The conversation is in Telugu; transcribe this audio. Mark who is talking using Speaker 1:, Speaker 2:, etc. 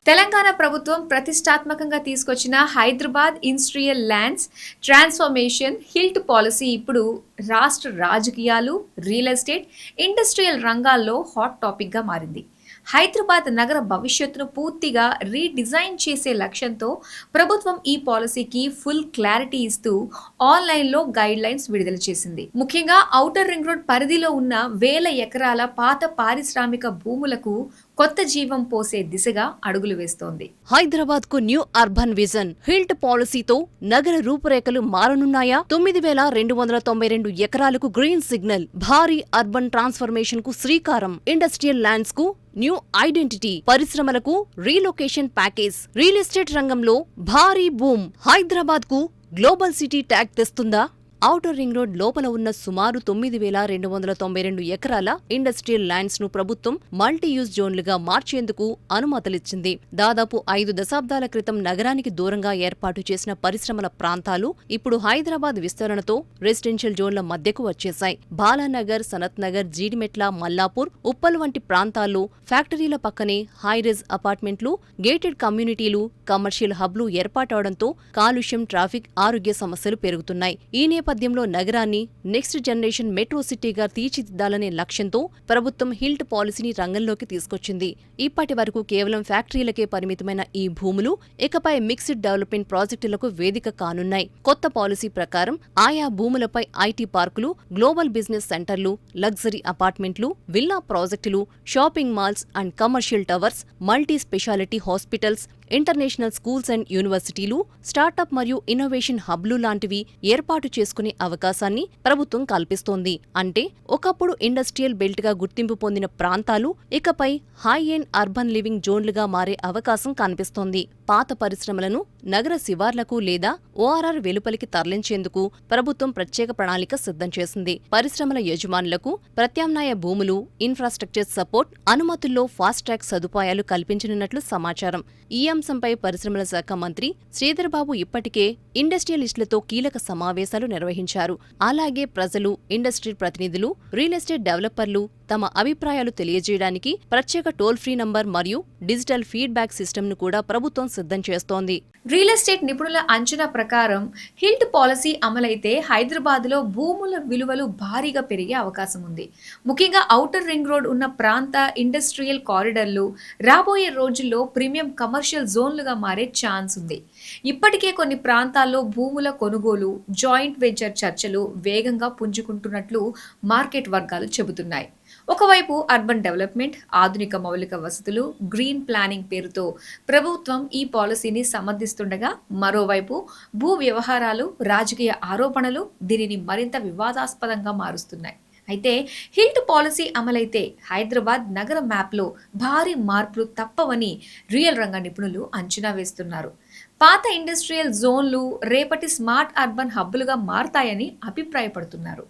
Speaker 1: తెలంగాణ ప్రభుత్వం ప్రతిష్టాత్మకంగా తీసుకొచ్చిన Hyderabad industrial lands transformation HILT policy ఇప్పుడు రాష్ట్ర రాజకీయాలు, రియల్ ఎస్టేట్, ఇండస్ట్రియల్ రంగాల్లో హాట్ టాపిక్గా మారింది. హైదరాబాద్ నగర భవిష్యత్తును పూర్తిగా రీడిజైన్ చేసే లక్ష్యంతో ప్రభుత్వం ఈ పాలసీకి ఫుల్ క్లారిటీ ఇస్తూ ఆన్లైన్లో గైడ్ లైన్స్ విడుదల చేసింది. ముఖ్యంగా ఔటర్ రింగ్ రోడ్ పరిధిలో ఉన్న వేల ఎకరాల పాత పారిశ్రామిక భూములకు కొత్త జీవం పోసే దిశగా అడుగులు వేస్తోంది.
Speaker 2: హైదరాబాద్ కు న్యూ అర్బన్ విజన్ హిల్ట్ పాలసీతో నగర రూపురేఖలు మారనున్నాయా? 9,292 ఎకరాలకు గ్రీన్ సిగ్నల్, భారీ అర్బన్ ట్రాన్స్ఫర్మేషన్ కు శ్రీకారం, ఇండస్ట్రియల్ ల్యాండ్స్ కు న్యూ ఐడెంటిటీ, పరిశ్రమలకు రీలొకేషన్ ప్యాకేజ్, రియల్ ఎస్టేట్ రంగంలో భారీ బూమ్. హైదరాబాద్ కు గ్లోబల్ సిటీ ట్యాగ్ తెస్తుందా? ఔటర్ రింగ్ రోడ్ లోపల ఉన్న సుమారు 9,292 ఎకరాల ఇండస్ట్రియల్ ల్యాండ్స్ ను ప్రభుత్వం మల్టీ యూజ్ జోన్లుగా మార్చేందుకు అనుమతులిచ్చింది. దాదాపు 5 దశాబ్దాల క్రితం నగరానికి దూరంగా ఏర్పాటు చేసిన పరిశ్రమల ప్రాంతాలు ఇప్పుడు హైదరాబాద్ విస్తరణతో రెసిడెన్షియల్ జోన్ల మధ్యకు వచ్చేశాయి. బాలానగర్, సనత్ నగర్, జీడిమెట్ల, మల్లాపూర్, ఉప్పల్ వంటి ప్రాంతాల్లో ఫ్యాక్టరీల పక్కనే హైరేజ్ అపార్ట్మెంట్లు, గేటెడ్ కమ్యూనిటీలు, కమర్షియల్ హబ్లు ఏర్పాటవడంతో కాలుష్యం, ట్రాఫిక్, ఆరోగ్య సమస్యలు పెరుగుతున్నాయి. ఈ నేపథ్యంలో నగరాన్ని నెక్స్ట్ జనరేషన్ మెట్రో సిటీగా తీర్చిదిద్దాలనే లక్ష్యంతో ప్రభుత్వం హిల్ట్ పాలసీని రంగంలోకి తీసుకొచ్చింది. ఇప్పటి వరకు కేవలం ఫ్యాక్టరీలకే పరిమితమైన ఈ భూములు ఇకపై మిక్స్డ్ డెవలప్మెంట్ ప్రాజెక్టులకు వేదిక కానున్నాయి. కొత్త పాలసీ ప్రకారం ఆయా భూములపై ఐటీ పార్కులు, గ్లోబల్ బిజినెస్ సెంటర్లు, లగ్జరీ అపార్ట్మెంట్లు, విల్లా ప్రాజెక్టులు, shopping malls and commercial towers, multi speciality hospitals, international schools and యూనివర్సిటీలు, స్టార్టప్ మరియు ఇన్నోవేషన్ హబ్లు లాంటివి ఏర్పాటు చేసుకునే అవకాశాన్ని ప్రభుత్వం కల్పిస్తోంది. అంటే ఒకప్పుడు ఇండస్ట్రియల్ బెల్ట్ గా గుర్తింపు పొందిన ప్రాంతాలు ఇకపై హై ఎండ్ అర్బన్ లివింగ్ జోన్లుగా మారే అవకాశం కనిపిస్తోంది. పాత పరిశ్రమలను నగర శివార్లకు లేదా ఓఆర్ఆర్ వెలుపలికి తరలించేందుకు ప్రభుత్వం ప్రత్యేక ప్రణాళిక సిద్ధం చేసింది. పరిశ్రమల యజమానులకు ప్రత్యామ్నాయ భూములు, ఇన్ఫ్రాస్ట్రక్చర్ సపోర్ట్, అనుమతుల్లో ఫాస్ట్ ట్రాక్ సదుపాయాలు కల్పించనున్నట్లు సమాచారం. ఈ అంశంపై పరిశ్రమల శాఖ మంత్రి శ్రీధర్బాబు ఇప్పటికే ఇండస్ట్రియలిస్టులతో కీలక సమావేశాలు నిర్వహించారు. అలాగే ప్రజలు, ఇండస్ట్రీ ప్రతినిధులు, రియల్ ఎస్టేట్ డెవలపర్లు తమ అభిప్రాయాలు తెలియజేయడానికి ప్రత్యేక టోల్ ఫ్రీ నంబర్ మరియు డిజిటల్ ఫీడ్బ్యాక్ సిస్టమ్ను కూడా ప్రభుత్వం సిద్ధం చేస్తోంది.
Speaker 1: రియల్ ఎస్టేట్ నిపుణుల అంచనా ప్రకారం హిల్ట్ పాలసీ అమలైతే హైదరాబాద్లో భూముల విలువలు భారీగా పెరిగే అవకాశం ఉంది. ముఖ్యంగా ఔటర్ రింగ్ రోడ్ ఉన్న ప్రాంత ఇండస్ట్రియల్ కారిడార్లు రాబోయే రోజుల్లో ప్రీమియం కమర్షియల్ జోన్లుగా మారే ఛాన్స్ ఉంది. ఇప్పటికే కొన్ని ప్రాంతాల్లో భూముల కొనుగోలు, జాయింట్ వెంచర్ చర్చలు వేగంగా పుంజుకుంటున్నట్లు మార్కెట్ వర్గాలు చెబుతున్నాయి. ఒకవైపు అర్బన్ డెవలప్మెంట్, ఆధునిక మౌలిక వసతులు, గ్రీన్ ప్లానింగ్ పేరుతో ప్రభుత్వం ఈ పాలసీని సమర్థిస్తుండగా, మరోవైపు భూ వ్యవహారాలు, రాజకీయ ఆరోపణలు దీనిని మరింత వివాదాస్పదంగా మారుస్తున్నాయి. అయితే హిల్ట్ పాలసీ అమలైతే హైదరాబాద్ నగర మ్యాప్లో భారీ మార్పులు తప్పవని రియల్ రంగ నిపుణులు అంచనా వేస్తున్నారు. పాత ఇండస్ట్రియల్ జోన్లు రేపటి స్మార్ట్ అర్బన్ హబ్బులుగా మారతాయని అభిప్రాయపడుతున్నారు.